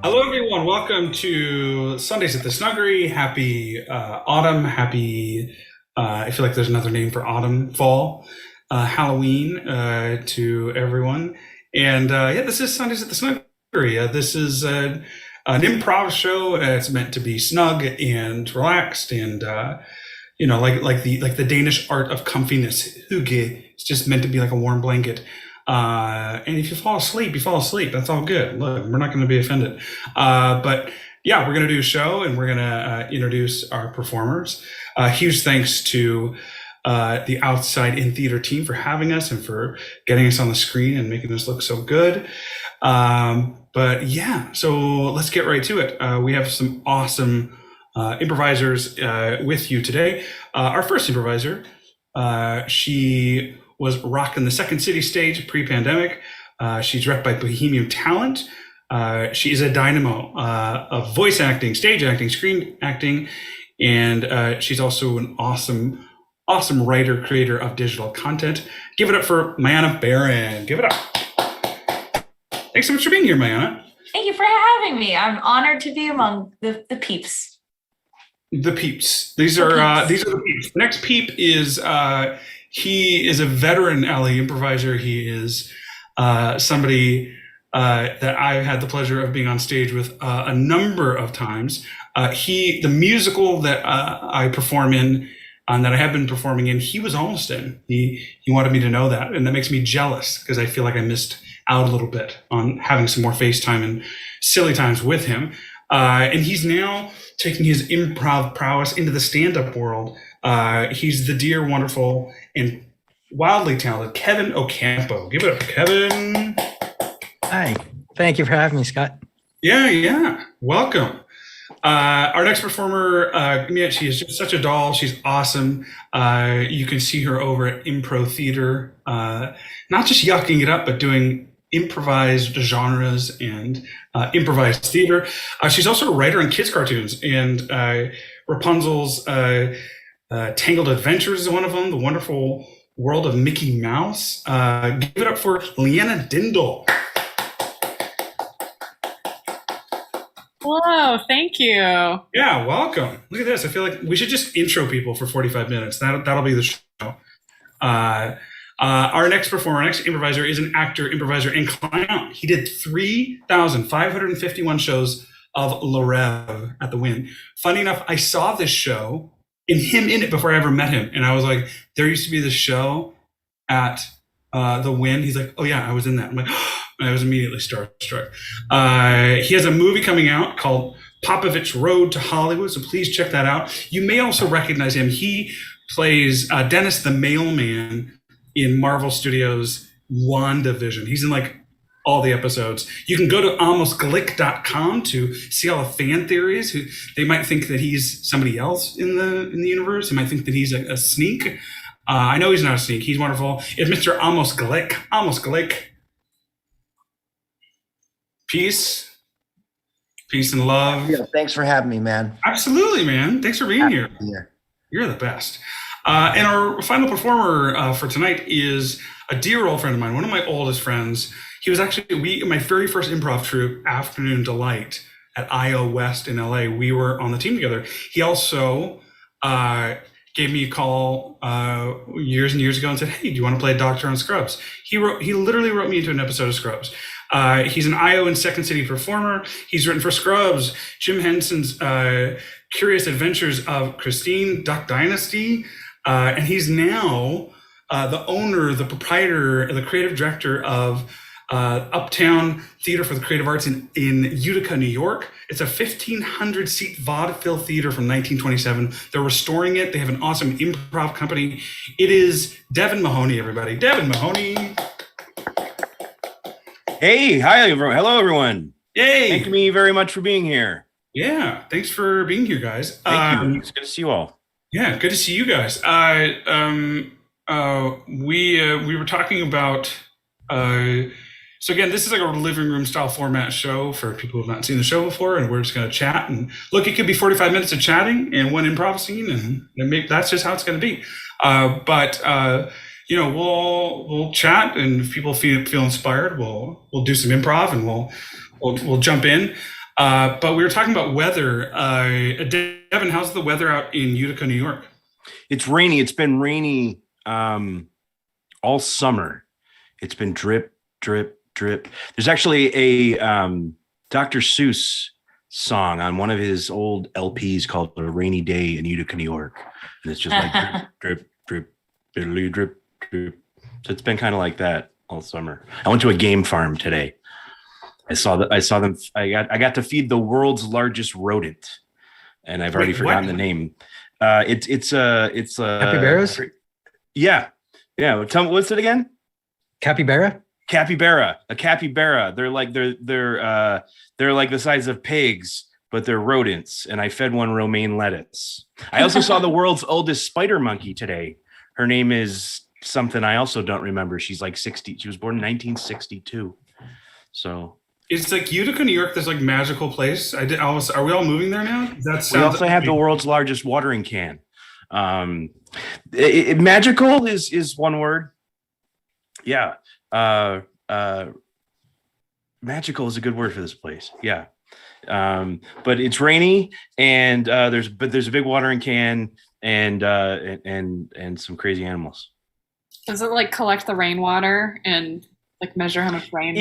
Hello, everyone. Welcome to Sundays at the Snuggery. Happy autumn. Happy, I feel like there's another name for autumn, fall, Halloween to everyone. And yeah, this is Sundays at the Snuggery. This is an improv show. It's meant to be snug and relaxed and, like the Danish art of comfiness, hygge. It's just meant to be like a warm blanket. And if you fall asleep, you fall asleep. That's all good. Look, we're not going to be offended. But yeah, we're going to do a show and we're going to introduce our performers. Huge thanks to the Outside In Theater team for having us and for getting us on the screen and making us look so good. But yeah, so let's get right to it. We have some awesome improvisers with you today. Our first improviser, she was rocking the Second City stage pre-pandemic. She's rep by Bohemian Talent. She is a dynamo of voice acting, stage acting, screen acting, and she's also an awesome writer, creator of digital content. Give it up for Mayana Barron. Give it up. Thanks so much for being here, Mayana. Thank you for having me. I'm honored to be among the peeps. The peeps. These are the peeps. The next peep is he is a veteran LA improviser. He is somebody that I've had the pleasure of being on stage with a number of times. The musical that I perform in, that I have been performing in, he was almost in. He wanted me to know that, and that makes me jealous because I feel like I missed out a little bit on having some more FaceTime and silly times with him. And he's now taking his improv prowess into the stand-up world. He's the dear, wonderful, and wildly talented Kevin Ocampo. Give it up, Kevin. Hi. Thank you for having me, Scott. Yeah. Welcome. Our next performer, she is just such a doll. She's awesome. You can see her over at Improv Theater, not just yucking it up, but doing improvised genres and improvised theater. She's also a writer on kids' cartoons, and Rapunzel's Tangled Adventures is one of them, The Wonderful World of Mickey Mouse. Give it up for Leanna Dindal. Hello, thank you. Yeah, welcome. Look at this. I feel like we should just intro people for 45 minutes. That'll be the show. Our next performer, our next improviser is an actor, improviser, and clown. He did 3,551 shows of Le Rêve at the Wynn. Funny enough, I saw this show and him in it before I ever met him. And I was like, there used to be this show at the Wynn. He's like, oh yeah, I was in that. I'm like, I was immediately starstruck. He has a movie coming out called Popovich Road to Hollywood, so please check that out. You may also recognize him. He plays Dennis the Mailman in Marvel Studios' WandaVision. He's in like all the episodes. You can go to almostglick.com to see all the fan theories. They might think that he's somebody else in the universe. They might think that he's a sneak. I know he's not a sneak. He's wonderful. It's Mr. Almost Glick. Almost Glick. Peace and love. Yeah, thanks for having me, man. Absolutely, man. Thanks for being here. Yeah. You're the best. And our final performer for tonight is a dear old friend of mine, one of my oldest friends. He was actually my very first improv troupe, Afternoon Delight, at IO West in LA. We were on the team together. He also gave me a call years and years ago and said, hey, do you want to play a doctor on Scrubs? He literally wrote me into an episode of Scrubs. He's an IO and Second City performer. He's written for Scrubs, Jim Henson's Curious Adventures of Christine, Duck Dynasty, and he's now the owner, the proprietor, the creative director of Uptown Theater for the Creative Arts in Utica, New York. It's a 1,500 seat vaudeville theater from 1927. They're restoring it. They have an awesome improv company. It is Devin Mahoney, everybody. Devin Mahoney. Hey, hi, everyone. Hello, everyone. Yay. Thank you very much for being here. Yeah, thanks for being here, guys. Thank you. It's good to see you all. Yeah, good to see you guys. We were talking about. So again, this is like a living room style format show for people who have not seen the show before, and we're just going to chat. And look, it could be 45 minutes of chatting and one improv scene, and that's just how it's going to be. We'll chat, and if people feel inspired, we'll do some improv, and we'll jump in. But we were talking about weather. Devin, how's the weather out in Utica, New York? It's rainy. It's been rainy all summer. It's been drip, drip, drip. There's actually a Dr. Seuss song on one of his old LPs called "A Rainy Day in Utica, New York," and it's just like drip, drip, drip, diddly, drip, drip. So it's been kind of like that all summer. I went to a game farm today. I saw them. I got to feed the world's largest rodent, and I've already forgotten the name. It's Capybaras? Yeah. Tell me, what's it again? Capybara? Capybara. A capybara. They're like the size of pigs, but they're rodents. And I fed one romaine lettuce. I also saw the world's oldest spider monkey today. Her name is something I also don't remember. She's like 60. She was born in 1962. So it's like Utica, New York. This like magical place. Are we all moving there now? We also have the world's largest watering can. Magical is one word. Yeah. Magical is a good word for this place. Yeah. But it's rainy and there's a big watering can and some crazy animals. Does it like collect the rainwater and like measure how much rain?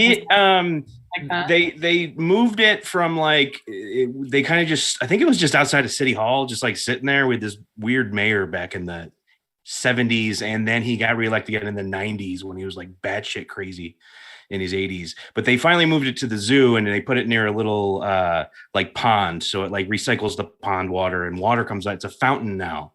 Like that? They moved it from they kind of just, I think it was just outside of City Hall, just like sitting there with this weird mayor back in the 70s, and then he got reelected again in the 90s when he was like batshit crazy in his 80s. But they finally moved it to the zoo and they put it near a little like pond, so it like recycles the pond water and water comes out. It's a fountain now.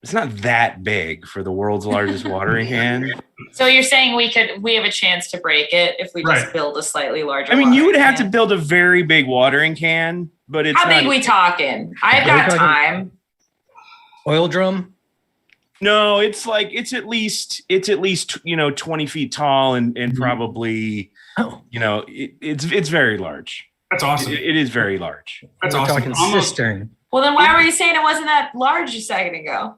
It's not that big for the world's largest watering can. So you're saying we have a chance to break it if we just build a slightly larger. I mean, you would have can. to build a very big watering can, but it's how big we talking? I've got time. Oil drum? No, it's at least 20 feet tall and probably it's very large. That's awesome. It is very large. That's We're awesome. talking cistern. Well, then why were you saying it wasn't that large a second ago?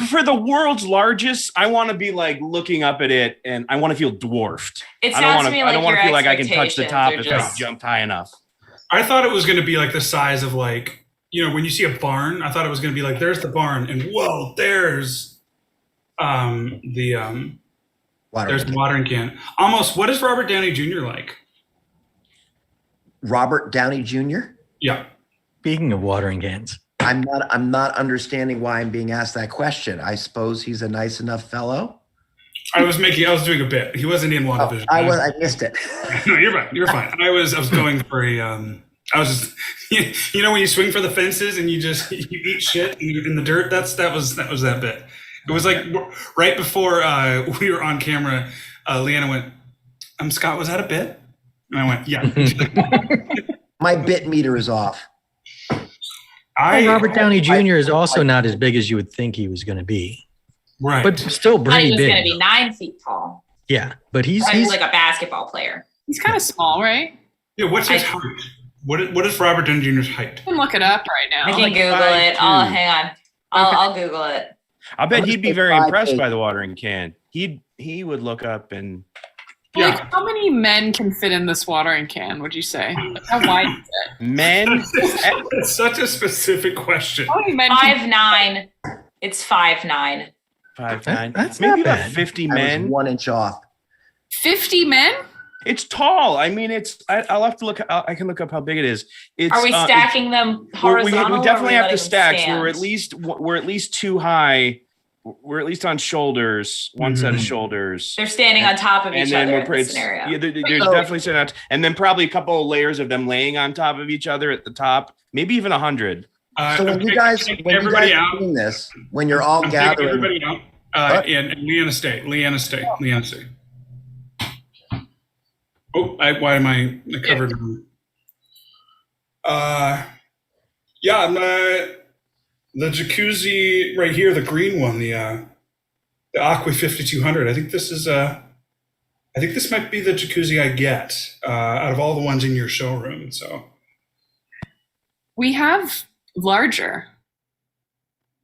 For the world's largest, I want to be like looking up at it, and I want to feel dwarfed. It sounds to me like I don't want to feel like I can touch the top if I just... jumped high enough. I thought it was going to be like the size of like, when you see a barn. I thought it was going to be like, there's the barn, and whoa, there's the watering can. Almost. What is Robert Downey Jr. like? Robert Downey Jr.? Yeah. Speaking of watering cans. I'm not understanding why I'm being asked that question. I suppose he's a nice enough fellow. I was doing a bit. He wasn't in WandaVision. I missed it. No, you're right. You're fine. I was going for a I was just when you swing for the fences and you eat shit in the dirt. That was that bit. It was like right before we were on camera. Leanna went, Scott, was that a bit? And I went, yeah. My bit meter is off. Robert Downey Jr. is also not as big as you would think he was going to be. Right. But still pretty He's big. going to be 9 feet tall. Yeah, but he's like a basketball player. He's kind of small, right? Yeah, what's his height? What is Robert Downey Jr.'s height? I can look it up right now. I can Google it. Hang on. I'll Google it. I bet he'd be very impressed by the watering can. He would look up and Like, how many men can fit in this watering can, would you say? Like, how wide is it? Men? It's such a specific question. How many men 5'9". It's 5'9". 5'9". That's maybe not about bad. 50 I men. was 1 inch off. 50 men? It's tall. I mean, I'll have to look. I can look up how big it is. Are we stacking them horizontal? We definitely have to stack. Stand? We're at least too high. We're at least on shoulders, one set of shoulders. They're standing on top of each other in this scenario. Yeah, they're definitely standing on. And then probably a couple of layers of them laying on top of each other at the top, maybe even 100. So when you guys are doing this, when you're all gathering, everybody out. And Leanna stay. Oh, why am I covered? The jacuzzi right here, the green one, the Aqua 5200. I think this might be the jacuzzi I get out of all the ones in your showroom. So We have larger.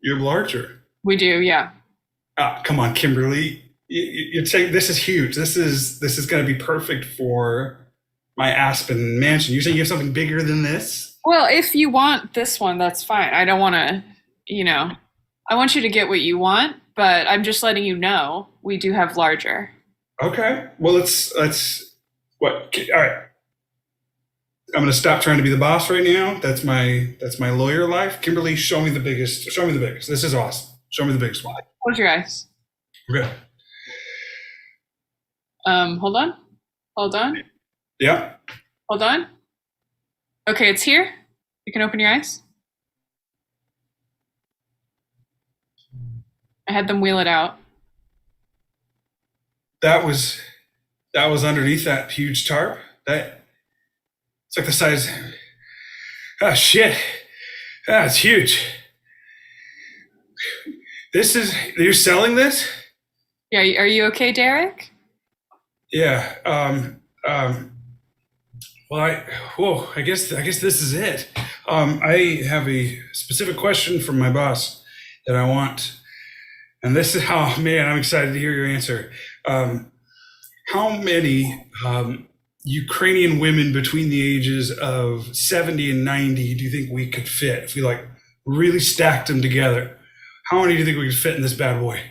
you're larger. We do, yeah. Come on, Kimberly. You're saying this is huge. This is going to be perfect for my Aspen mansion. You're saying you have something bigger than this? Well, if you want this one, that's fine. I don't want to, I want you to get what you want, but I'm just letting you know we do have larger. Okay. Well, let's all right. I'm going to stop trying to be the boss right now. That's my lawyer life. Kimberly, show me the biggest. This is awesome. Show me the biggest one. Close your eyes. Okay. Hold on. Yeah. Hold on. Okay, it's here. You can open your eyes. I had them wheel it out. That was underneath that huge tarp. It's like the size. Oh shit! It's huge. You're selling this? Yeah. Are you okay, Derek? Yeah. Well, I guess this is it. I have a specific question from my boss that I want, and this is how, man, I'm excited to hear your answer. How many Ukrainian women between the ages of 70 and 90 do you think we could fit if we really stacked them together? How many do you think we could fit in this bad boy?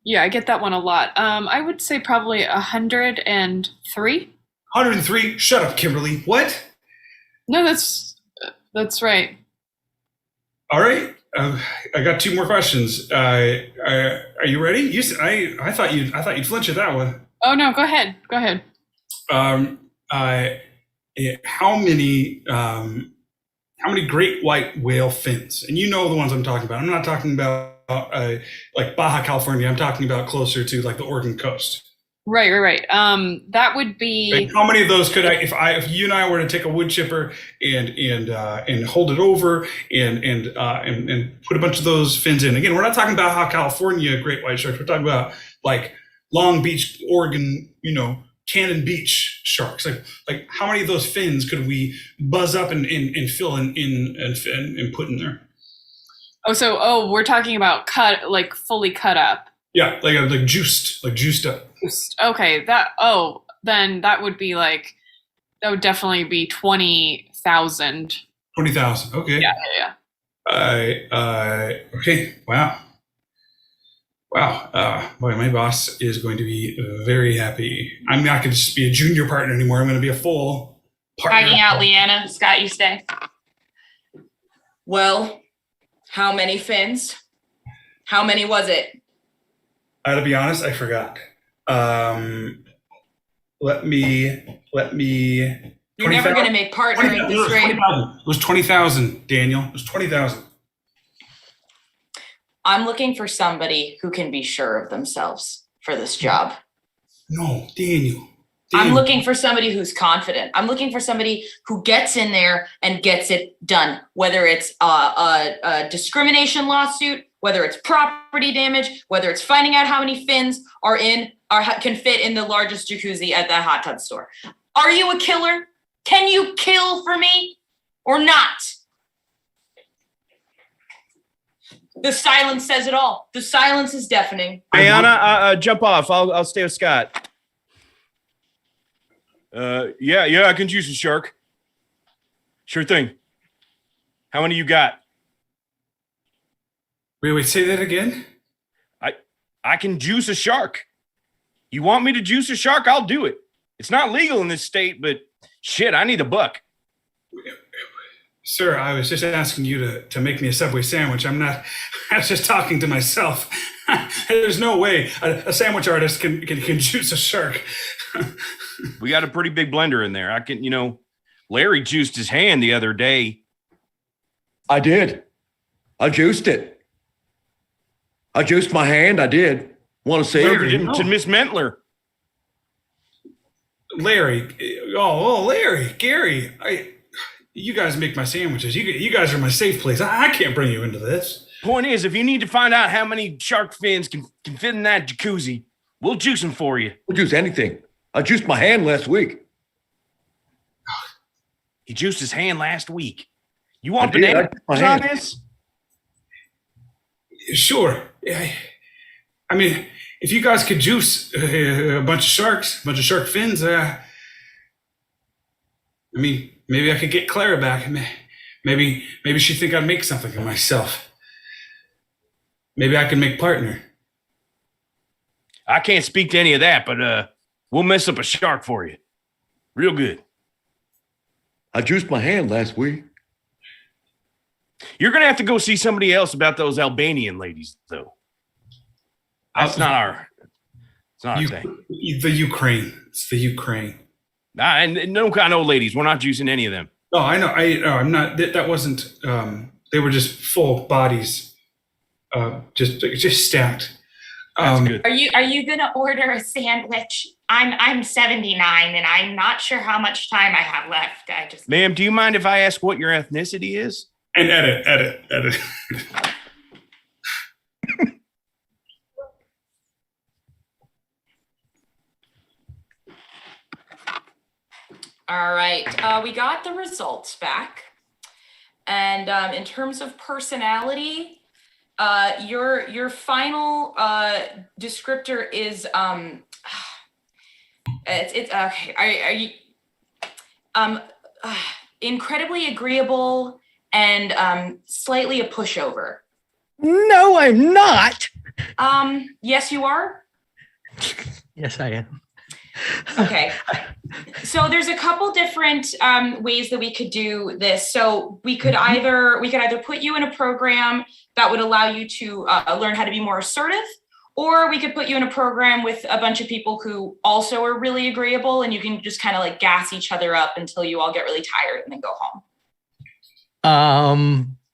Yeah, I get that one a lot. I would say probably 103. 103? Shut up, Kimberly. What? No, that's right. All right. I got two more questions. Are you ready? I thought you'd flinch at that one. Oh no, go ahead. How many great white whale fins? And you know the ones I'm talking about. I'm not talking about like Baja California. I'm talking about closer to like the Oregon coast. Right. That would be. Like how many of those could if you and I were to take a wood chipper and hold it over and put a bunch of those fins in? Again, we're not talking about how California great white sharks. We're talking about like Long Beach, Oregon, Cannon Beach sharks. Like how many of those fins could we buzz up and fill in and put in there? We're talking about fully cut up. Yeah, like juiced up. Okay, then that would be that would definitely be 20,000. 20,000. Okay. Yeah. Okay. Wow. Boy, my boss is going to be very happy. I'm not going to just be a junior partner anymore. I'm going to be a full partner. Dragging out Leanna. Scott, you stay. Well, how many fins? How many was it? To be honest, I forgot. Let me. You're never going to make partnering this rate. It was 20,000, Daniel. It was 20,000. I'm looking for somebody who can be sure of themselves for this job. No, Daniel. I'm looking for somebody who's confident. I'm looking for somebody who gets in there and gets it done, whether it's a discrimination lawsuit, whether it's property damage, whether it's finding out how many fins can fit in the largest jacuzzi at that hot tub store. Are you a killer? Can you kill for me or not? The silence says it all. The silence is deafening. Hey, Anna, jump off. I'll stay with Scott. Yeah, I can juice a shark. Sure thing. How many you got? Wait, say that again? I can juice a shark. You want me to juice a shark? I'll do it. It's not legal in this state, but shit, I need a buck. Sir, I was just asking you to make me a Subway sandwich. I was just talking to myself. There's no way a sandwich artist can juice a shark. We got a pretty big blender in there. Larry juiced his hand the other day. I did. I juiced it. I juiced my hand. I did. Want to see it? To Miss Mentler. Larry. Larry. Gary. You guys make my sandwiches. You guys are my safe place. I can't bring you into this. Point is, if you need to find out how many shark fins can fit in that jacuzzi, we'll juice them for you. We'll juice anything. I juiced my hand last week. He juiced his hand last week. You want bananas on this? Sure. I mean, if you guys could juice a bunch of shark fins, I mean, maybe I could get Clara back. Maybe she'd think I'd make something of myself. Maybe I can make partner. I can't speak to any of that, but we'll mess up a shark for you. Real good. I juiced my hand last week. You're going to have to go see somebody else about those Albanian ladies, though. It's not our thing. The Ukraine. It's the Ukraine. And no kind of old ladies. We're not juicing any of them. Oh, I know. I'm not. That wasn't. They were just full bodies, just stacked. That's good. Are you gonna order a sandwich? I'm 79 and I'm not sure how much time I have left. Ma'am, do you mind if I ask what your ethnicity is? And edit. All right, we got the results back. And in terms of personality, your final descriptor is it's okay. Are you incredibly agreeable and slightly a pushover? No, I'm not. Yes, you are. Yes, I am. Okay. So there's a couple different ways that we could do this. So we could either put you in a program that would allow you to learn how to be more assertive, or we could put you in a program with a bunch of people who also are really agreeable, and you can just kind of like gas each other up until you all get really tired and then go home.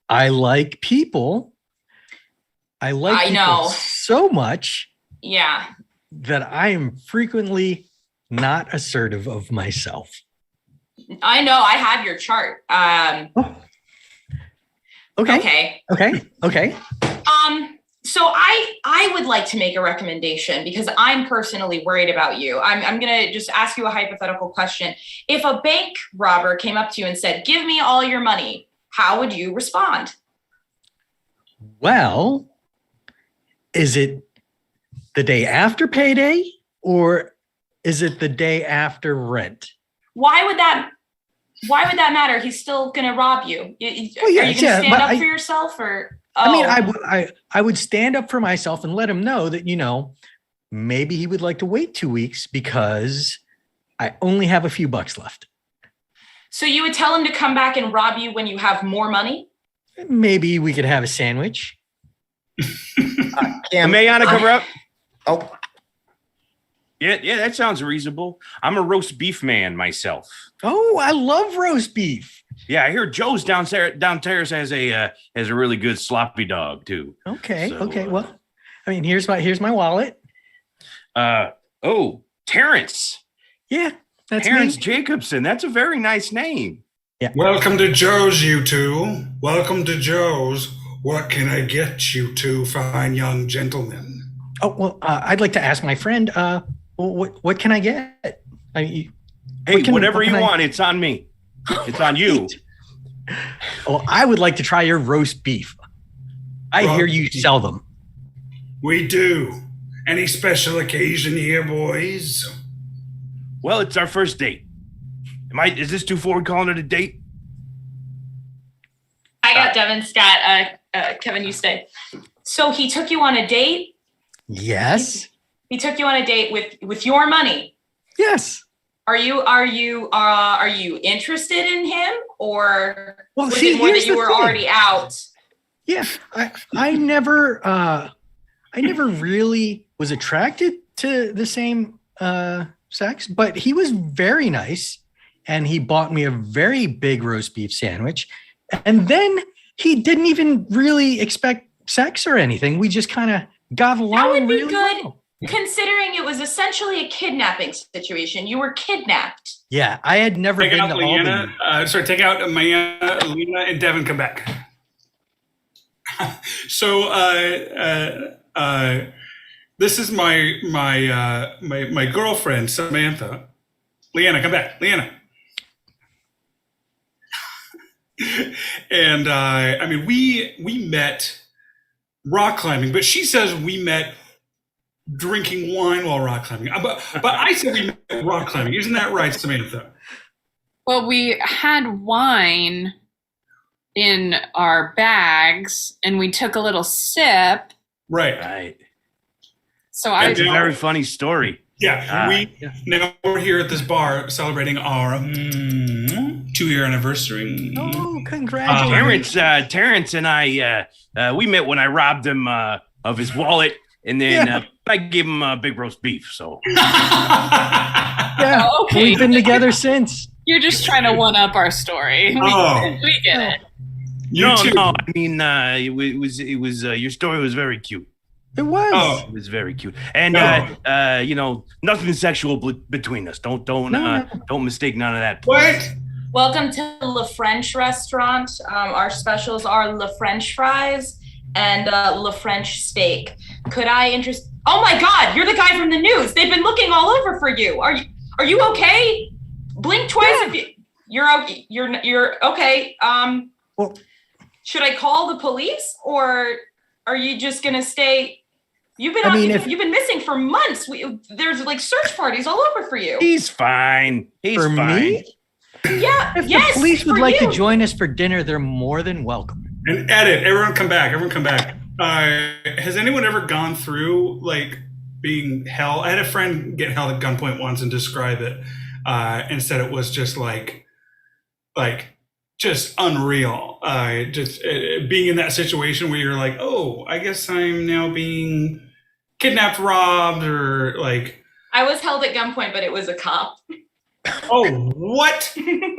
I like people. I know so much. Yeah. That I am frequently not assertive of myself. I know. I have your chart. Okay. So I would like to make a recommendation because I'm personally worried about you. I'm going to just ask you a hypothetical question. If a bank robber came up to you and said, "Give me all your money," how would you respond? Well, is it the day after payday or is it the day after rent? Why would that matter? He's still going to rob you. Are you going to stand up for yourself or? Oh. I mean, I would stand up for myself and let him know that, maybe he would like to wait 2 weeks because I only have a few bucks left. So you would tell him to come back and rob you when you have more money? Maybe we could have a sandwich. May I cover up? Oh, yeah, that sounds reasonable. I'm a roast beef man myself. Oh, I love roast beef. Yeah, I hear Joe's downstairs has a really good sloppy dog too. Okay. Well, I mean, here's my wallet. Terrence. Yeah, that's Terrence me. Jacobson. That's a very nice name. Yeah. Welcome to Joe's, you two. Welcome to Joe's. What can I get you two fine young gentlemen? Oh, well, I'd like to ask my friend, what can I get? Whatever you want. It's on me. It's on you. Oh, I would like to try your roast beef. I hear you sell them. We do. Any special occasion here, boys? Well, it's our first date. Is this too forward calling it a date? I got Devin, Scott, Kevin, you stay. So he took you on a date? Yes. He took you on a date with your money? Yes. Are you interested in him, or was see, it more that you the were thing. already out? Yeah, I never really was attracted to the same sex, but he was very nice, and he bought me a very big roast beef sandwich, and then he didn't even really expect sex or anything. We just kind of got along. That would be really good. well. Considering it was essentially a kidnapping situation. You were kidnapped. Yeah, I had never Take been out to Leanna. Albany. Take out Amanda, Lena, and Devin. Come back. So this is my girlfriend Samantha. Leanna, come back. Leanna. And I mean, we met rock climbing, but she says we met drinking wine while rock climbing. But I said we met rock climbing. Isn't that right, Samantha? Well, we had wine in our bags and we took a little sip. Right. Right. So That's a Yeah. very funny story. Yeah. Now we're here at this bar celebrating our 2-year anniversary. Oh, congratulations. Terrence and I, we met when I robbed him of his wallet, and then I gave him big roast beef. So Yeah, Okay. we've been together since. You're just trying to one up our story. Oh. We get it. You too. no. I mean, it was your story was very cute. It was. Oh. It was very cute, and No. nothing sexual between us. Don't mistake none of that. What? Welcome to Le French restaurant. Our specials are Le French fries and Le French steak. Could I interest? Oh my God, you're the guy from the news. They've been looking all over for you. Are you okay? Blink twice if you're okay. You're okay. Well, Should I call the police or are you just gonna stay? You've been you've been missing for months. There's like search parties all over for you. He's fine. He's for fine. me, Yeah. if yes. the police would for like you. to join us for dinner, they're more than welcome. And edit. Everyone come back. Has anyone ever gone through like being held? I had a friend get held at gunpoint once and describe it. And said it was just like just unreal. Being in that situation where you're like, oh, I guess I'm now being kidnapped, robbed, or like. I was held at gunpoint, but it was a cop. Oh, what?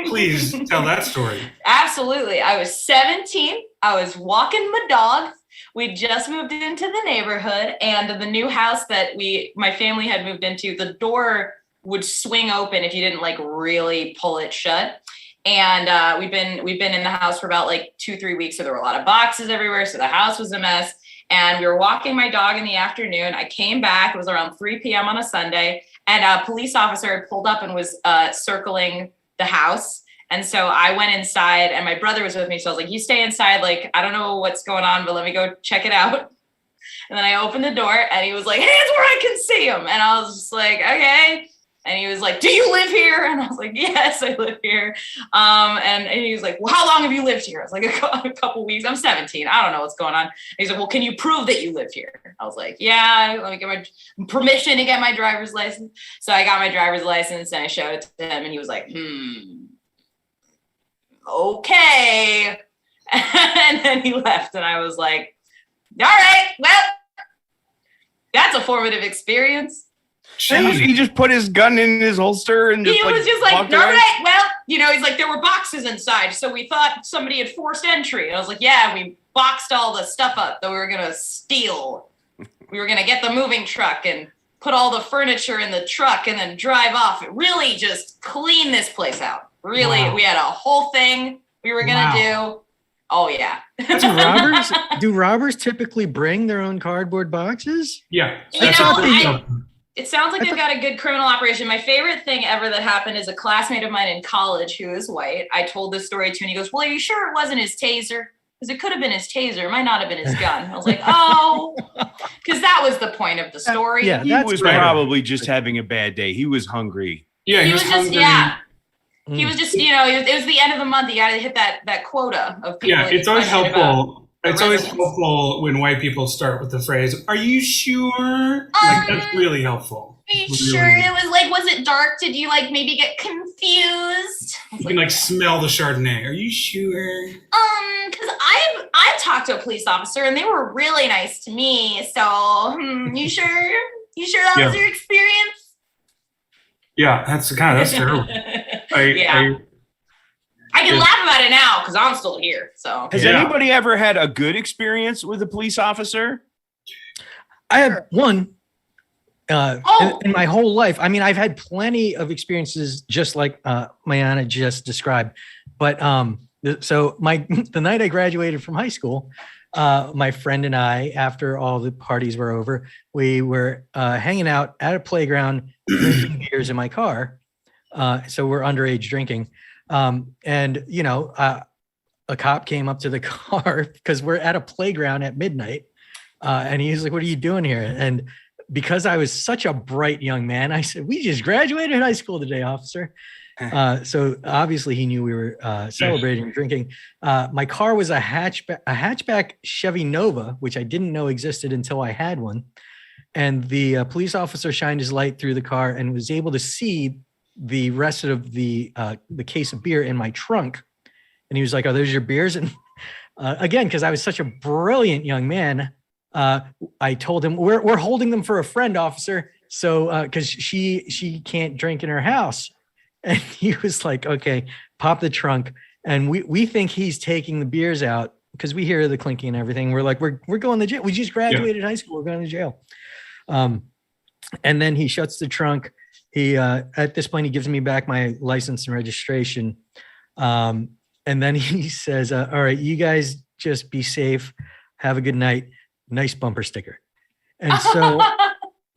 Please tell that story. Absolutely. I was 17. I was walking my dog. We just moved into the neighborhood, and the new house that my family had moved into, the door would swing open if you didn't like really pull it shut. And we've been in the house for about like 2-3 weeks. So there were a lot of boxes everywhere. So the house was a mess. And we were walking my dog in the afternoon. I came back. It was around 3 p.m. on a Sunday. And a police officer had pulled up and was circling the house. And so I went inside and my brother was with me. So I was like, you stay inside. Like, I don't know what's going on, but let me go check it out. And then I opened the door and he was like, hands where I can see him. And I was just like, okay. And he was like, do you live here? And I was like, yes, I live here. And he was like, well, how long have you lived here? I was like, a couple weeks. I'm 17. I don't know what's going on. And he's like, well, can you prove that you live here? I was like, yeah, let me get my permission to get my driver's license. So I got my driver's license and I showed it to him and he was like, okay. And then he left and I was like, all right, well, that's a formative experience. He just put his gun in his holster and He was just like, all walked away? right, well, he's like, there were boxes inside. So we thought somebody had forced entry. And I was like, yeah, we boxed all the stuff up that we were going to steal. We were going to get the moving truck and put all the furniture in the truck and then drive off. It really just clean this place out. Really, Wow. we had a whole thing we were going to do. Oh, yeah. Do robbers typically bring their own cardboard boxes? Yeah. It sounds like they've got a good criminal operation. My favorite thing ever that happened is a classmate of mine in college who is white. I told this story to him and he goes, well, are you sure it wasn't his taser? Because it could have been his taser. It might not have been his gun. I was like, oh, because that was the point of the story. Yeah, He that's was better. probably just having a bad day. He was hungry. Yeah, He was just, hungry. yeah. He was just, it was the end of the month. You got to hit that quota of people. Yeah, that you it's always question about. helpful. It's always residents. helpful when white people start with the phrase, are you sure? Like, that's really helpful. Are you Really. sure it was like, was it dark? Did you like maybe get confused? You can like smell the Chardonnay. Are you sure? Because I've talked to a police officer and they were really nice to me. So, you sure? You sure that was Yeah. your experience? Yeah, that's terrible. Yeah. I can laugh about it now because I'm still here. So Has Yeah. anybody ever had a good experience with a police officer? I have one Oh. in my whole life. I mean, I've had plenty of experiences just like Mayana just described. But so the night I graduated from high school, my friend and I, after all the parties were over, we were hanging out at a playground, drinking beers in my car. So we're underage drinking. And, a cop came up to the car because we're at a playground at midnight. And he's like, what are you doing here? And because I was such a bright young man, I said, "We just graduated high school today, officer." So obviously he knew we were celebrating and drinking. My car was a hatchback Chevy Nova, which I didn't know existed until I had one. And the police officer shined his light through the car and was able to see the rest of the case of beer in my trunk. And he was like, "Are those your beers?" And again, because I was such a brilliant young man, I told him, we're holding them for a friend, officer. So because she can't drink in her house. And he was like, "Okay, pop the trunk." And we think he's taking the beers out because we hear the clinking and everything. We're like, we're going to jail. We just graduated high school. We're going to jail. And then he shuts the trunk. He at this point, he gives me back my license and registration. And then he says, "All right, you guys just be safe. Have a good night. Nice bumper sticker." And so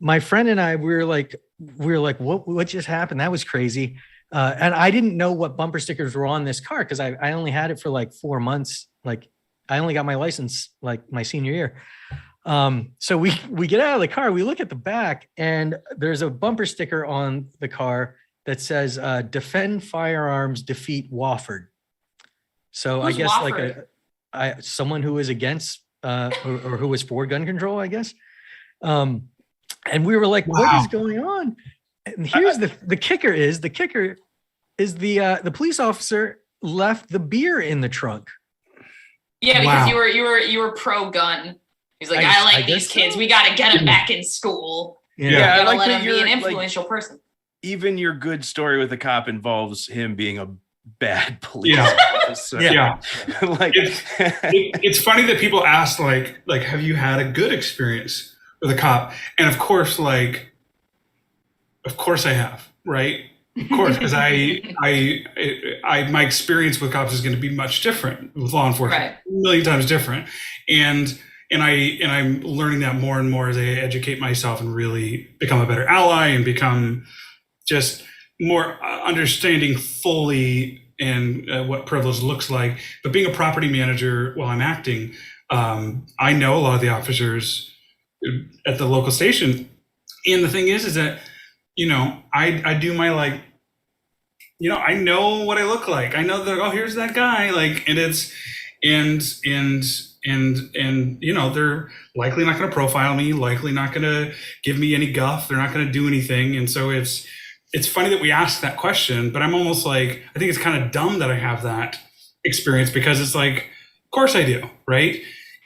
my friend and I, we were like, what just happened? That was crazy. And I didn't know what bumper stickers were on this car because I only had it for like 4 months. Like I only got my license like my senior year. So we get out of the car, we look at the back, and there's a bumper sticker on the car that says "Defend Firearms, Defeat Wofford." So Who's I guess Wofford? like someone who is against or who was for gun control, I guess. And we were like, "What is going on?" And here's the kicker is the police officer left the beer in the trunk. Yeah, because you were pro gun. He's like, I like these kids. We got to get them back in school. Yeah, I I like let that him be an you're, influential person. Even your good story with the cop involves him being a bad police officer. Yeah. Like It's funny that people ask like, have you had a good experience with a cop? And of course I have, right? Of course, because my experience with cops is going to be much different with law enforcement, Right. a million times different. And I'm learning that more and more as I educate myself and really become a better ally and become just more understanding fully and what privilege looks like. But being a property manager while I'm acting, I know a lot of the officers at the local station. And the thing is that, I do my I know what I look like. I know that, here's that guy. They're likely not going to profile me, likely not going to give me any guff. They're not going to do anything. And so it's funny that we ask that question, but I'm almost like, I think it's kind of dumb that I have that experience because it's like, of course I do. Right.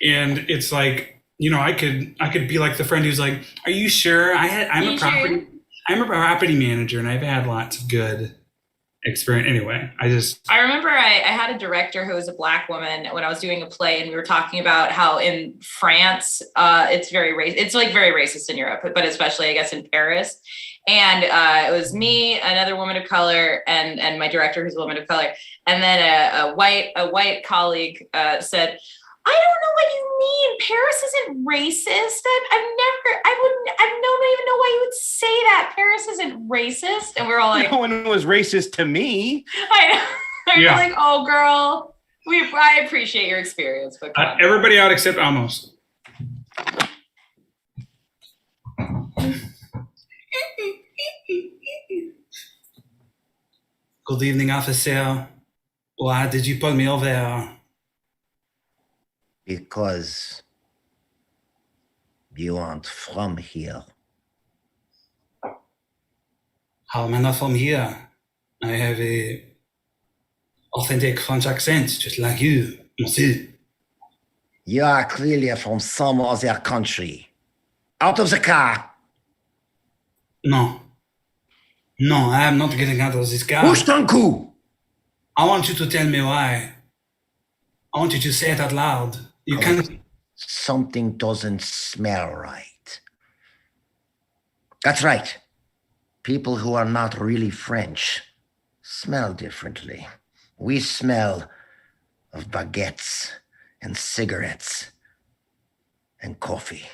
And it's like, I could be like the friend who's like, are you sure? I'm a property manager and I've had lots of good experience. Anyway, I remember I had a director who was a Black woman when I was doing a play, and we were talking about how in France, it's very racist in Europe, but especially I guess in Paris. And it was me, another woman of color, and my director who's a woman of color. And then a white colleague said, "I don't know what you mean. Paris isn't racist. I don't even know why you would say that. Paris isn't racist." And we're all like, no one was racist to me. I know. You're like, "Oh, girl, I appreciate your experience." But everybody out except Amos. Good evening, officer. Why did you pull me over? Because you aren't from here. How am I not from here? I have a authentic French accent, just like you, monsieur. You are clearly from some other country. Out of the car. No, I am not getting out of this car. Push ton coup. I want you to tell me why. I want you to say it out loud. You can't. Something doesn't smell right. That's right. People who are not really French smell differently. We smell of baguettes and cigarettes and coffee.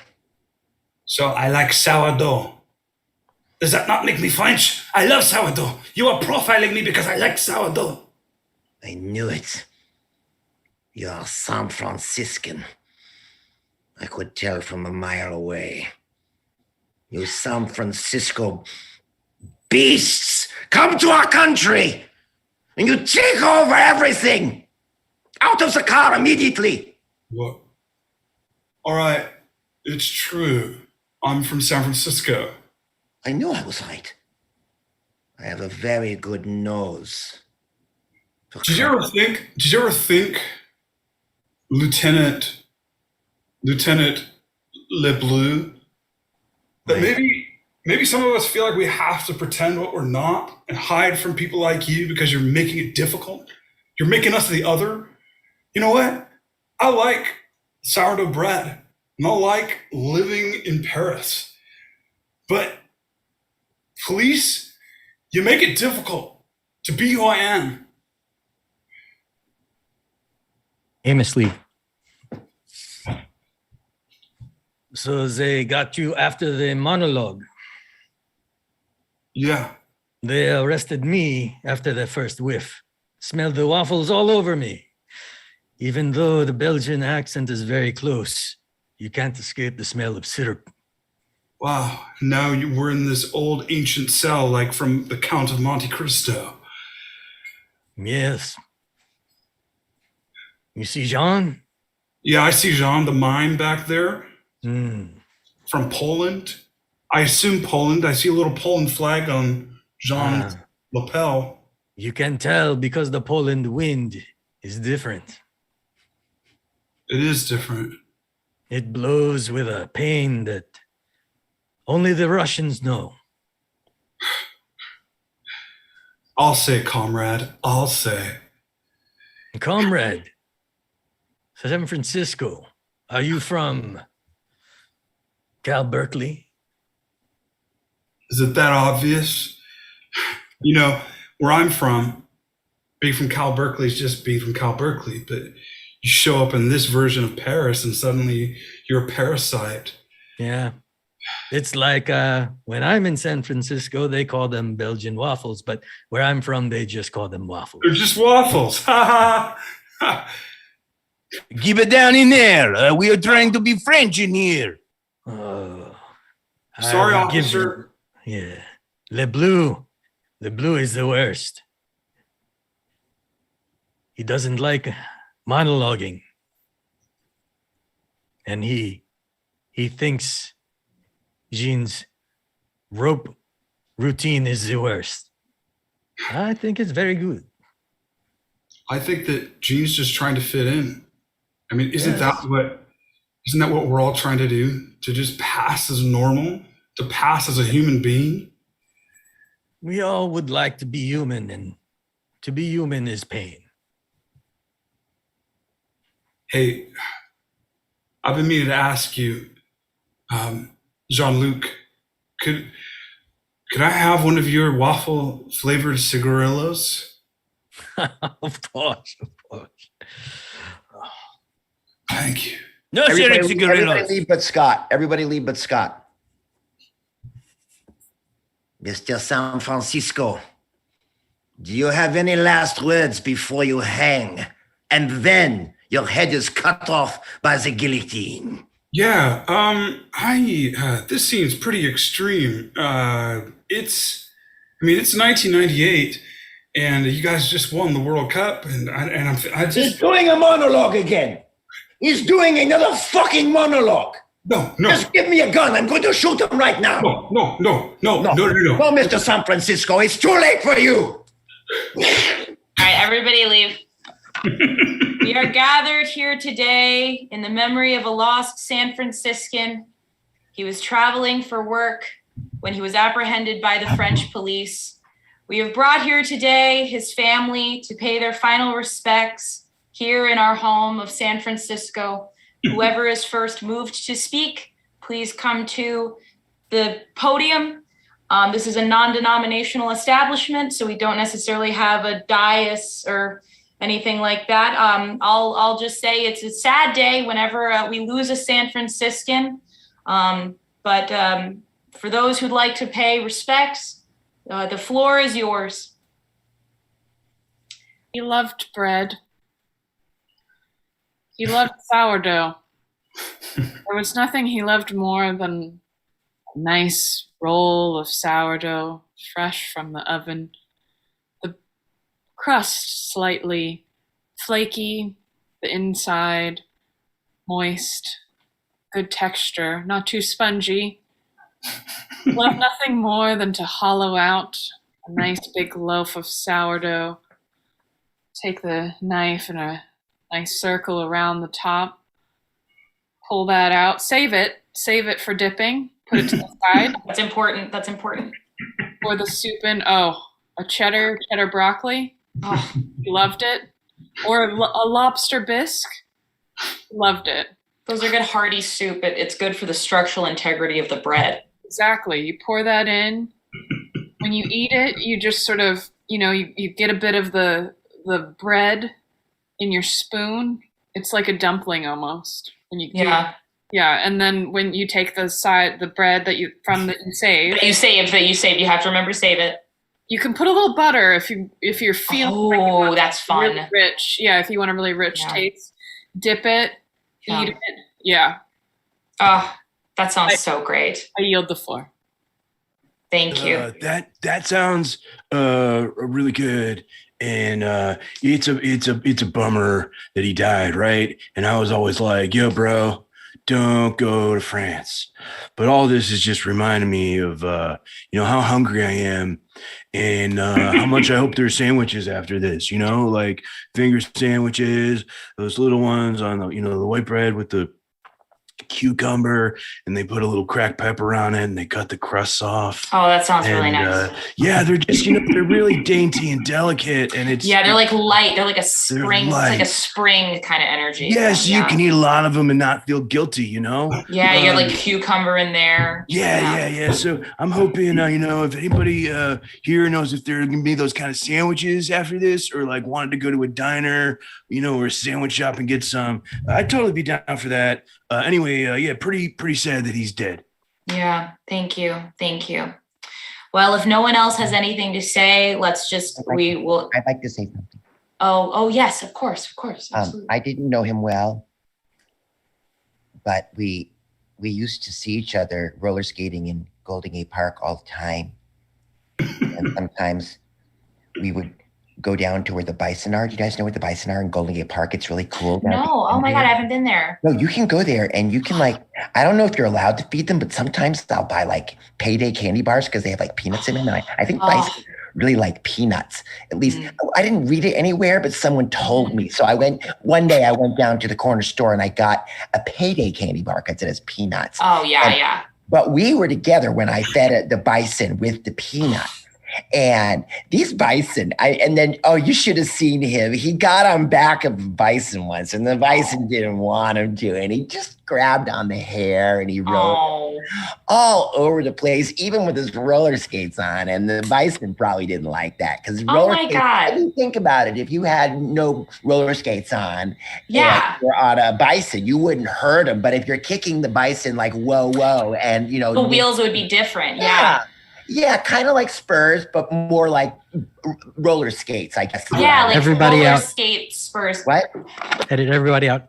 So I like sourdough. Does that not make me French? I love sourdough. You are profiling me because I like sourdough. I knew it. You are San Franciscan. I could tell from a mile away. You San Francisco beasts come to our country and you take over everything. Out of the car immediately. What? All right, it's true. I'm from San Francisco. I knew I was right. I have a very good nose. Did you ever think, Lieutenant LeBleu, that maybe some of us feel like we have to pretend what we're not and hide from people like you because you're making it difficult? You're making us the other. You know what? I like sourdough bread and I like living in Paris. But police, you make it difficult to be who I am. Amos Lee. So they got you after the monologue. Yeah. They arrested me after the first whiff. Smelled the waffles all over me. Even though the Belgian accent is very close, you can't escape the smell of syrup. Wow. Now we're in this old ancient cell like from the Count of Monte Cristo. Yes. You see Jean? Yeah, I see Jean, the mime back there. Hmm. From Poland. I assume Poland. I see a little Poland flag on Jean's lapel. You can tell because the Poland wind is different. It is different. It blows with a pain that only the Russians know. I'll say, comrade. I'll say. Comrade, San Francisco, are you from Cal Berkeley? Is it that obvious? You know, where I'm from, being from Cal Berkeley is just being from Cal Berkeley, but you show up in this version of Paris and suddenly you're a parasite. Yeah. It's like when I'm in San Francisco, they call them Belgian waffles, but where I'm from, they just call them waffles. They're just waffles. Ha ha. Keep it down in there. We are trying to be French in here. Oh, Sorry, I will give officer. you- Yeah. Le Bleu is the worst. He doesn't like monologuing. And he thinks Jean's rope routine is the worst. I think it's very good. I think that Gene's just trying to fit in. I mean, isn't Yes. that what we're all trying to do? To just pass as normal, to pass as a human being? We all would like to be human, and to be human is pain. Hey, I've been meaning to ask you, Jean-Luc, could I have one of your waffle flavored cigarillos? Of course. Thank you. No Everybody, sharing everybody cigarillos. leave but Scott. Everybody leave but Scott. Mr. San Francisco, do you have any last words before you hang? And then your head is cut off by the guillotine. Yeah, this seems pretty extreme. It's 1998, and you guys just won the World Cup, and I He's just doing a monologue again. He's doing another fucking monologue. no, Just give me a gun. I'm going to shoot him right now. no, No, Mr. San Francisco, it's too late for you. All right, everybody leave. We are gathered here today in the memory of a lost San Franciscan. He was traveling for work when he was apprehended by the French police. We have brought here today his family to pay their final respects here in our home of San Francisco. Whoever is first moved to speak, please come to the podium. This is a non-denominational establishment, so we don't necessarily have a dais or anything like that. I'll just say it's a sad day whenever we lose a San Franciscan. But for those who'd like to pay respects, the floor is yours. He loved bread. He loved sourdough. There was nothing he loved more than A nice roll of sourdough, fresh from the oven. The crust slightly flaky, the inside moist, good texture, not too spongy. Love nothing more than to hollow out a nice big loaf of sourdough. Take the knife in a nice circle around the top. Pull that out. Save it for dipping. Put it to the side. That's important. That's important. Pour the soup in. Oh, a cheddar broccoli. Oh, Loved it. Or a lobster bisque. Loved it. those are good hearty soup. It's good for the structural integrity of the bread. Exactly. You pour that in. When you eat it, you just sort of, you get a bit of the bread in your spoon. It's like a dumpling almost. And you yeah. And then when you take the bread that you saved. That you saved. You have to remember to save it. You can put a little butter if you're feeling like you want that's fun. really rich. Yeah, if you want a really rich taste. Dip it, eat it. Yeah. Oh, that sounds so great. I yield the floor. Thank you. That sounds really good. And it's a bummer that he died, right? And I was always like, yo, bro, don't go to France. But all this is just reminding me of how hungry I am and how much I hope there's sandwiches after this, like finger sandwiches, those little ones on the white bread with the cucumber, and they put a little cracked pepper on it and they cut the crusts off. Oh, that sounds really nice. They're just they're really dainty and delicate, and they're like light. They're like a spring. It's like a spring kind of energy. Yes, you can eat a lot of them and not feel guilty. Yeah, you got like cucumber in there. Yeah. So I'm hoping if anybody here knows if there are gonna be those kind of sandwiches after this, or like wanted to go to a diner, or a sandwich shop and get some, I'd totally be down for that. Anyway, pretty sad that he's dead. Yeah, thank you. Well, if no one else has anything to say, let's just, I'd like to say something. Oh, yes, of course. I didn't know him well, but we used to see each other roller skating in Golden Gate Park all the time. And sometimes we would go down to where the bison are. Do you guys know where the bison are in Golden Gate Park? It's really cool. No. Oh my God, I haven't been there. No, you can go there and you can I don't know if you're allowed to feed them, but sometimes I'll buy like payday candy bars because they have like peanuts in them. And I think bison really like peanuts. At least I didn't read it anywhere, but someone told me. So one day I went down to the corner store and I got a payday candy bar because it has peanuts. Oh yeah. But we were together when I fed the bison with the peanuts. And these bison, you should have seen him. He got on back of a bison once, and the bison didn't want him to, and he just grabbed on the hair and he rode all over the place, even with his roller skates on. And the bison probably didn't like that because roller skates. God! I didn't think about it. If you had no roller skates on, and you're on a bison, you wouldn't hurt him. But if you're kicking the bison like whoa, and the wheels would be different. Yeah, kind of like Spurs, but more like roller skates, I guess. Yeah, like everybody roller out. Skate Spurs. What? Edit everybody out.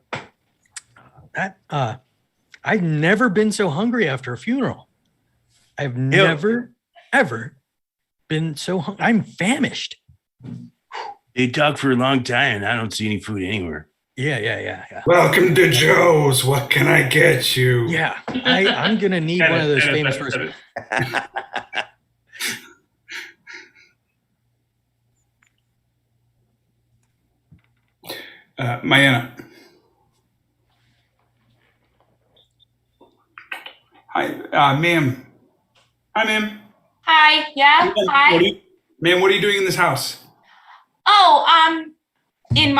I've never been so hungry after a funeral. I've never, ever been so hungry. I'm famished. They talk for a long time, and I don't see any food anywhere. Yeah. Welcome to Joe's. What can I get you? Yeah, I'm going to need one of those famous words. Mayanna. Hi, ma'am. Hi, ma'am. Hi. Yeah. Hi. Ma'am, what are you doing in this house? Oh, in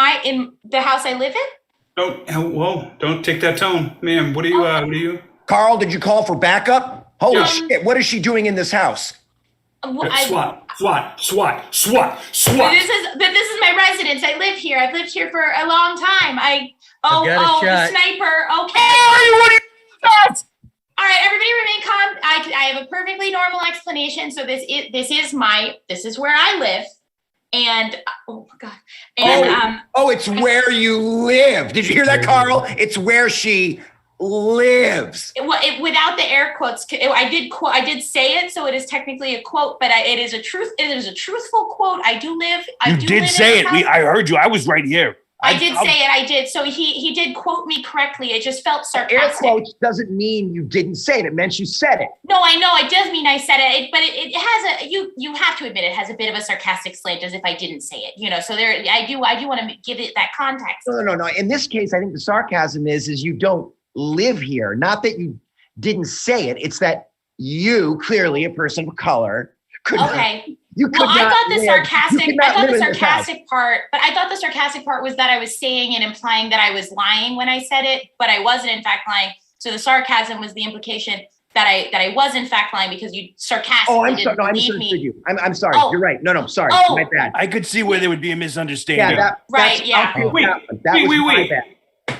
the house I live in. Don't take that tone, ma'am. What are you? Carl, did you call for backup? Holy shit! What is she doing in this house? SWAT. But this is my residence. I live here. I've lived here for a long time. The sniper. Okay. All right, everybody remain calm. I have a perfectly normal explanation. So this is where I live. And oh my God. And it's where you live. Did you hear that, Carl? It's where she lives. Without the air quotes, I did say it, so it is technically a quote, but it is a truth. It is a truthful quote. I do live. You did say it. I heard you. I was right here. I did say it. I did. So he did quote me correctly. It just felt sarcastic. Air quotes doesn't mean you didn't say it. It meant you said it. No, I know it does mean I said it, but it has you have to admit it has a bit of a sarcastic slant, as if I didn't say it. So there I do want to give it that context. No. In this case, I think the sarcasm is you don't live here. Not that you didn't say it. It's that you, clearly a person of color, could okay. Not. You could I not thought the live, sarcastic. I thought the sarcastic part, but I thought the sarcastic part was that I was saying and implying that I was lying when I said it, but I wasn't in fact lying. So the sarcasm was the implication that I was in fact lying because you sarcastically didn't believe me. You. I'm sorry. You're right. No, sorry. Oh. My bad. I could see where there would be a misunderstanding. Yeah, right. Yeah. Wait.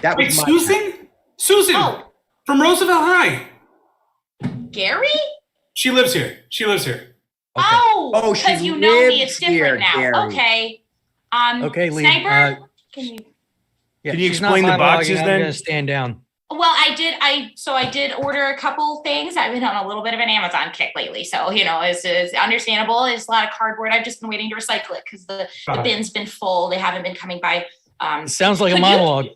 That was my Susan? bad. Susan from Roosevelt High. Gary? She lives here. Okay. Oh, because you know me, it's different now. Gary. Okay. Okay, Lee. Sniper, can you? Yeah, Can you she's not explain the monologuing, boxes I'm then? going to stand down. Well, I did order a couple things. I've been on a little bit of an Amazon kick lately. So, it's understandable. It's a lot of cardboard. I've just been waiting to recycle it because the bin's been full. They haven't been coming by. Sounds like a monologue.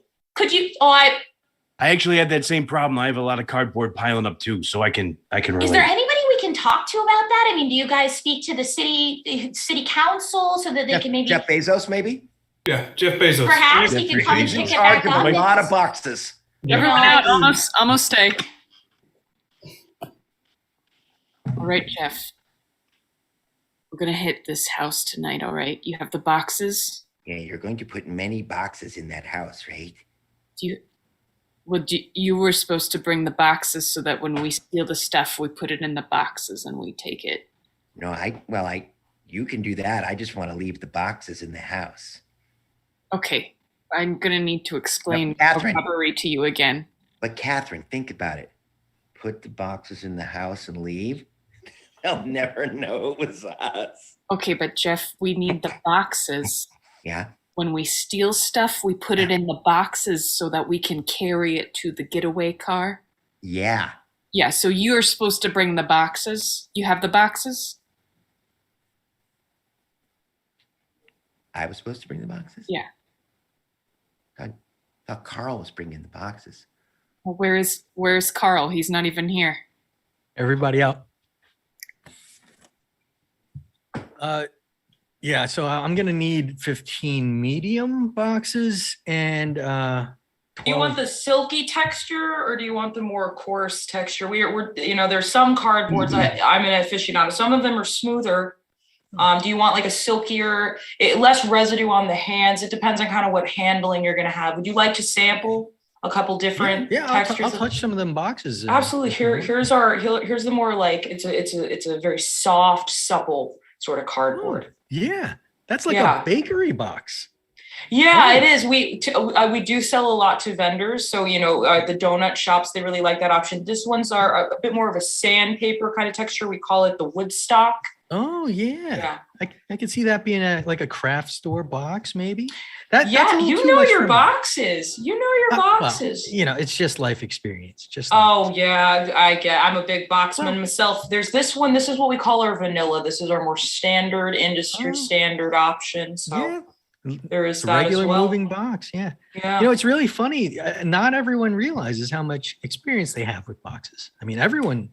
I actually had that same problem. I have a lot of cardboard piling up too, so I can relate. Is there anybody we can talk to about that? I mean, do you guys speak to the city council so that they can maybe Jeff Bezos, maybe? Yeah, Jeff Bezos. Perhaps he can come and pick it back up. A lot of boxes. Everyone out. Almost stay. All right, Jeff. We're going to hit this house tonight, all right? You have the boxes? Yeah, you're going to put many boxes in that house, right? You were supposed to bring the boxes so that when we steal the stuff, we put it in the boxes and we take it. No, you can do that. I just want to leave the boxes in the house. Okay. I'm going to need to explain Catherine, robbery to you again. But Catherine, think about it. Put the boxes in the house and leave. They'll never know it was us. Okay, but Jeff, we need the boxes. Yeah. When we steal stuff, we put it in the boxes so that we can carry it to the getaway car. Yeah. Yeah, so you're supposed to bring the boxes. You have the boxes? I was supposed to bring the boxes? Yeah. I thought Carl was bringing the boxes. Well, where's Carl? He's not even here. Everybody out. Yeah, so I'm going to need 15 medium boxes and 12. Do you want the silky texture or do you want the more coarse texture? We're there's some cardboards I'm an aficionado. Some of them are smoother. Do you want like a silkier, less residue on the hands? It depends on kind of what handling you're going to have. Would you like to sample a couple different textures? I'll touch some of them boxes. Absolutely. Here's the more like it's a very soft, supple sort of cardboard. Yeah, that's like a bakery box. Yeah, it is. We do sell a lot to vendors. So, the donut shops, they really like that option. This ones are a bit more of a sandpaper kind of texture. We call it the Woodstock. Oh, yeah. I could see that being like a craft store box, maybe. That's your boxes. You know your boxes. Well, it's just life experience. I'm a big boxman myself. There's this one. This is what we call our vanilla. This is our more standard industry standard option. So there is that regular as well. Moving box. Yeah. Yeah. It's really funny. Not everyone realizes how much experience they have with boxes. I mean, everyone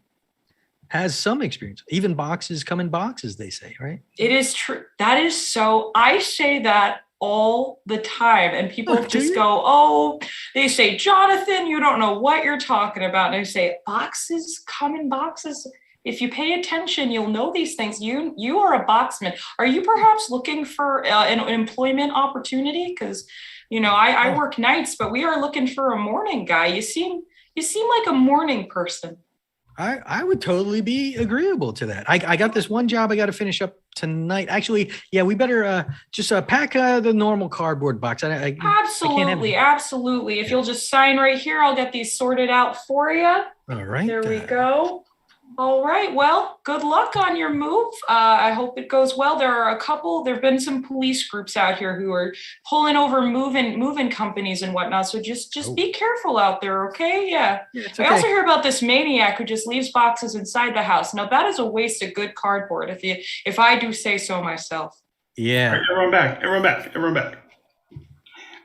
has some experience. Even boxes come in boxes, they say, right? It is true. That is so. I say that all the time. And people just go, they say, Jonathan, you don't know what you're talking about. And I say, boxes come in boxes. If you pay attention, you'll know these things. You are a boxman. Are you perhaps looking for an employment opportunity? Because, I work nights, but we are looking for a morning guy. You seem like a morning person. I would totally be agreeable to that. I got this one job I got to finish up tonight. Actually, yeah, we better just pack the normal cardboard box. Absolutely. If you'll just sign right here, I'll get these sorted out for you. All right. There we go. All right. Well, good luck on your move. I hope it goes well. There've been some police groups out here who are pulling over moving companies and whatnot. So just be careful out there, okay? Yeah. It's I okay. also hear about this maniac who just leaves boxes inside the house. Now that is a waste of good cardboard, if I do say so myself. Yeah. All right, everyone back.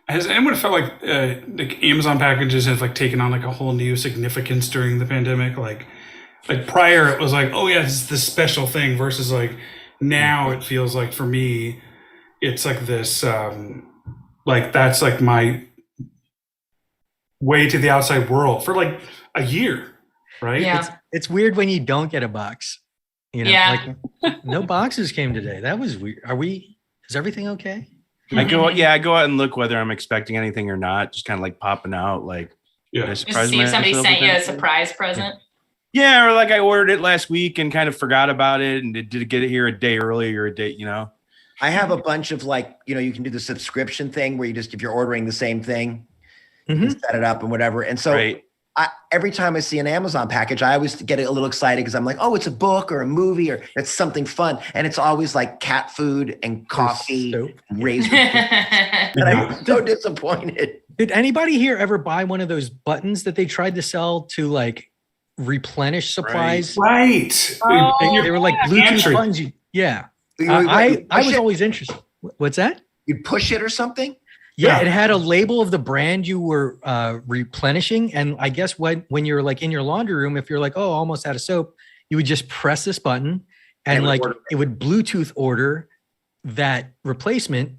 Has anyone felt like Amazon packages have like taken on like a whole new significance during the pandemic? Like prior, it was like, oh yeah, it's this special thing versus like now it feels like for me, it's like this, like that's like my way to the outside world for like a year, right? Yeah. It's weird when you don't get a box. You know, Yeah. like no boxes came today. That was weird. Is everything okay? I go out and look whether I'm expecting anything or not, just kind of like popping out, like, Yeah. did I Just surprise see if somebody myself sent with you a anything? surprise present. Yeah, or like I ordered it last week and kind of forgot about it, and did it get it here a day early or a day, you know? I have a bunch of like, you can do the subscription thing where if you're ordering the same thing, you can set it up and whatever. And so Right. every time I see an Amazon package, I always get a little excited because I'm like, oh, it's a book or a movie or it's something fun. And it's always like cat food and coffee soap. and razor. And I'm so disappointed. Did anybody here ever buy one of those buttons that they tried to sell to like replenish supplies? Right. They were like Bluetooth Pantry. buttons. Yeah. You I push was it? always interested. What's that? You'd push it or something? Yeah, Yeah. it had a label of the brand you were replenishing. And I guess when you're like in your laundry room, if you're like, oh, almost out of soap, you would just press this button and would like order it would Bluetooth order that replacement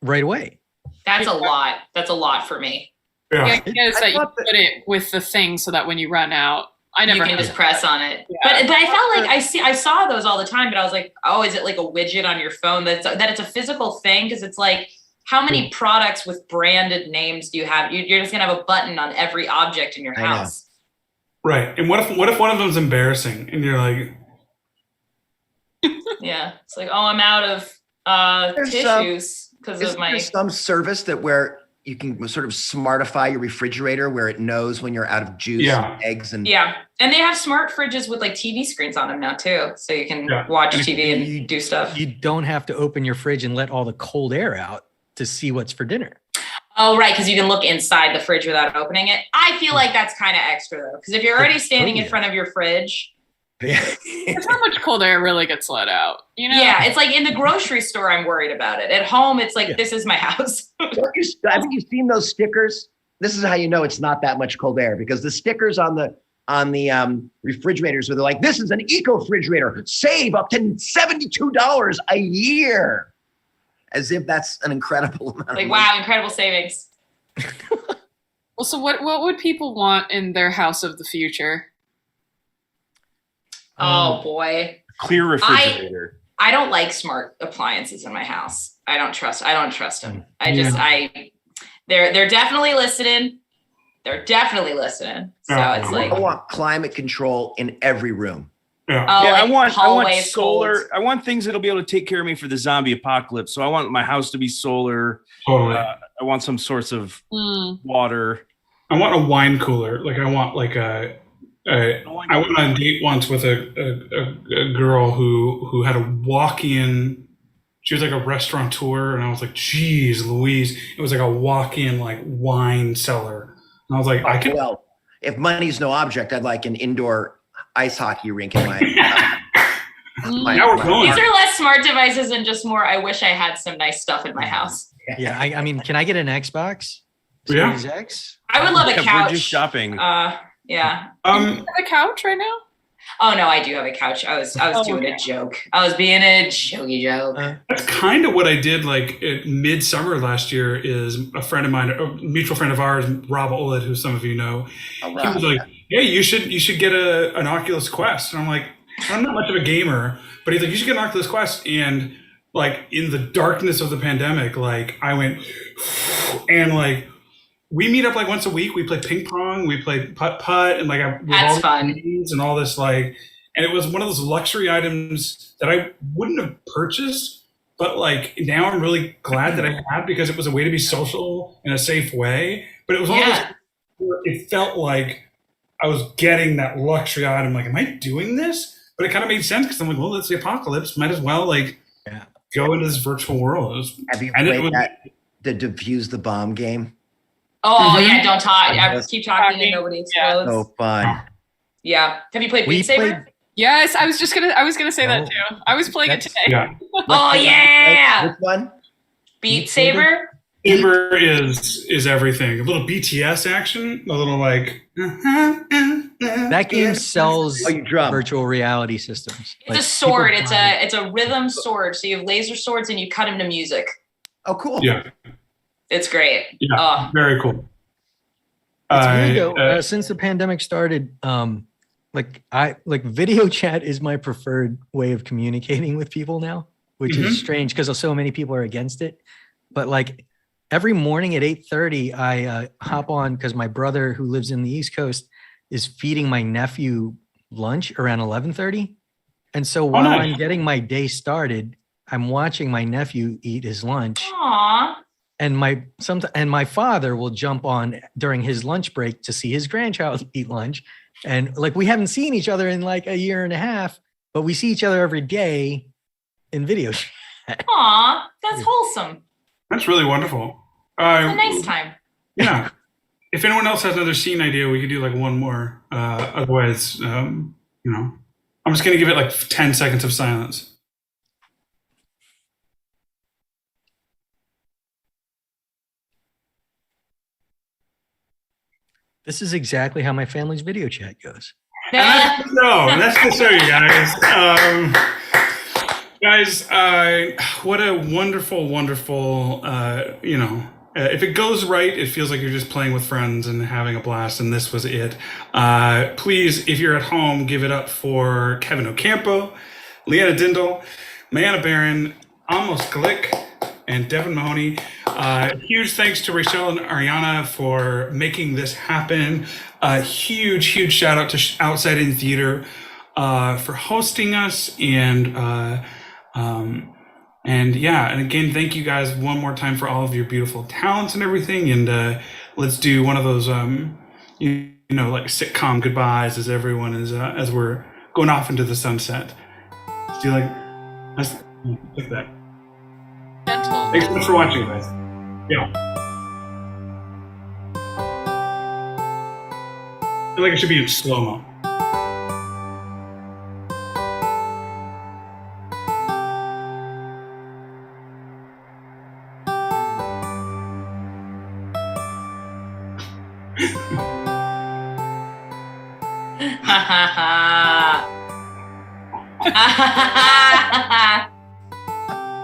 right away. That's a lot. That's a lot for me. Yeah. The idea is I that you thought that- put it with the thing so that when you run out, I never You can had just that. press on it. Yeah. But I felt like I saw those all the time, but I was like, oh, is it like a widget on your phone that it's a physical thing? Because it's like, how many products with branded names do you have? You're just gonna have a button on every object in your I know. house. Right. And what if one of them's embarrassing and you're like, Yeah, it's like, oh, I'm out of There's tissues because of Isn't my. there some service where you can sort of smartify your refrigerator where it knows when you're out of juice Yeah. and eggs and Yeah, and they have smart fridges with like TV screens on them now too, so you can Yeah. watch And TV and you- do stuff. You don't have to open your fridge and let all the cold air out to see what's for dinner. Oh, right, because you can look inside the fridge without opening it. I feel like that's kind of extra though, because if you're already standing in yeah. front of your fridge, That's how much cold air really gets let out. You know? yeah, it's like in the grocery store, I'm worried about it. At home, it's like, Yeah. this is my house. Have you seen those stickers? This is how you know it's not that much cold air because the stickers on the refrigerators where they're like, this is an eco refrigerator, save up to $72 a year. As if that's an incredible amount of Like, money. wow, incredible savings. Well, so what would people want in their house of the future? Oh boy. Clear refrigerator. I don't like smart appliances in my house. I don't trust them. They're definitely listening. They're definitely listening. So Yeah. it's like, I want climate control in every room. yeah. oh, Yeah, like I want hallway solar. schools. I want things that'll be able to take care of me for the zombie apocalypse. So I want my house to be solar. Totally. I want some sorts of Hmm. water. I want a wine cooler. Like I want like I went on a date once with a girl who had a walk-in. She was like a restaurateur, and I was like, "Geez, Louise!" It was like a walk-in like wine cellar, and I was like, "I could." Well, if money's no object, I'd like an indoor ice hockey rink in my. Now we're going. These are less smart devices and just more, I wish I had some nice stuff in my house. Yeah, I mean, can I get an Xbox? Yeah. Series X? I would love a Yeah, couch. Bridges shopping. Yeah. You have a couch right now? Oh no, I do have a couch. I was doing a joke. I was being a jokey joke. That's kind of what I did like at midsummer last year. Is a friend of mine, a mutual friend of ours, Rob Oled, who some of you know, he was like, "Hey, you should get an Oculus Quest." And I'm like, I'm not much of a gamer, but he's like, "You should get an Oculus Quest." And like in the darkness of the pandemic, like I went and like we meet up like once a week. We play ping pong, we play putt, and like That's fun. and all this like, and it was one of those luxury items that I wouldn't have purchased, but like now I'm really glad that I had because it was a way to be social in a safe way. But it was one of those Yeah. where it felt like I was getting that luxury item. Like, am I doing this? But it kind of made sense because I'm like, well, it's the apocalypse. Might as well go into this virtual world. Have you played the defuse the bomb game? Oh yeah, don't talk. I keep talking and nobody explodes. So fun. Yeah. Have you played Beat Saber? Yes, I was gonna say that too. I was playing it today. Yeah. Oh yeah. Which one? Beat Saber. Saber is everything. A little BTS action, a little like. That game sells you drum. virtual reality systems. It's a sword. It's a rhythm sword. So you have laser swords and you cut them to music. Oh, cool. Yeah. It's great. Yeah. Very cool. It's weird though. Since the pandemic started, video chat is my preferred way of communicating with people now, which is strange because so many people are against it. But like every morning at 8:30, I hop on because my brother who lives in the East Coast is feeding my nephew lunch around 11:30. And so while I'm getting my day started, I'm watching my nephew eat his lunch. Aww. And my father will jump on during his lunch break to see his grandchild eat lunch. And like, we haven't seen each other in like a year and a half, but we see each other every day in video chat. Aw, that's wholesome. That's really wonderful. It's a nice time. Yeah. If anyone else has another scene idea, we could do like one more. Otherwise, I'm just going to give it like 10 seconds of silence. This is exactly how my family's video chat goes. That's to show you guys. What a wonderful, wonderful, if it goes right, it feels like you're just playing with friends and having a blast, and this was it. Please, if you're at home, give it up for Kevin Ocampo, Leanna Dindal, Mayana Barron, Amos Glick, and Devin Mahoney. Huge thanks to Rachel and Ariana for making this happen. Huge shout out to Outside In Theater for hosting us. And again, thank you guys one more time for all of your beautiful talents and everything. And let's do one of those, like sitcom goodbyes as everyone is, as we're going off into the sunset. Let's do like that. Gentle. Thanks so much for watching, guys. Yeah. I feel like it should be in slow-mo.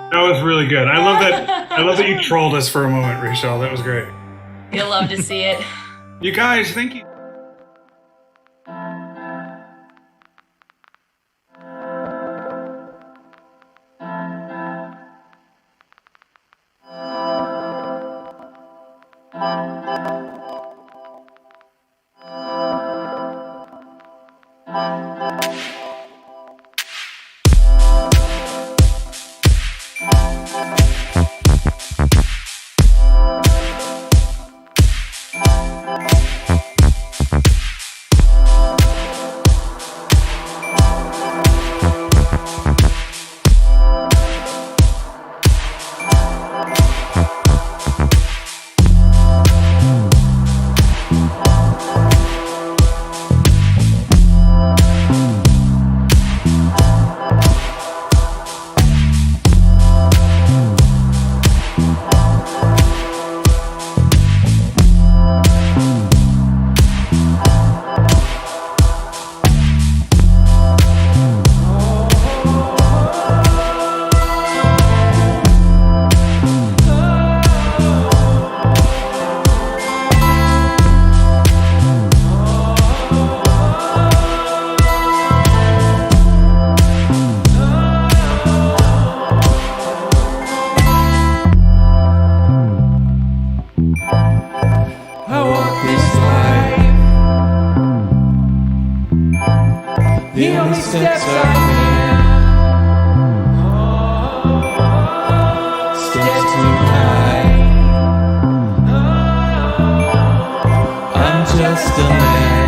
That was really good. I love that you trolled us for a moment, Rachel. That was great. You'll love to see it. You guys, thank you. The only steps I can, steps too high. I'm just a man.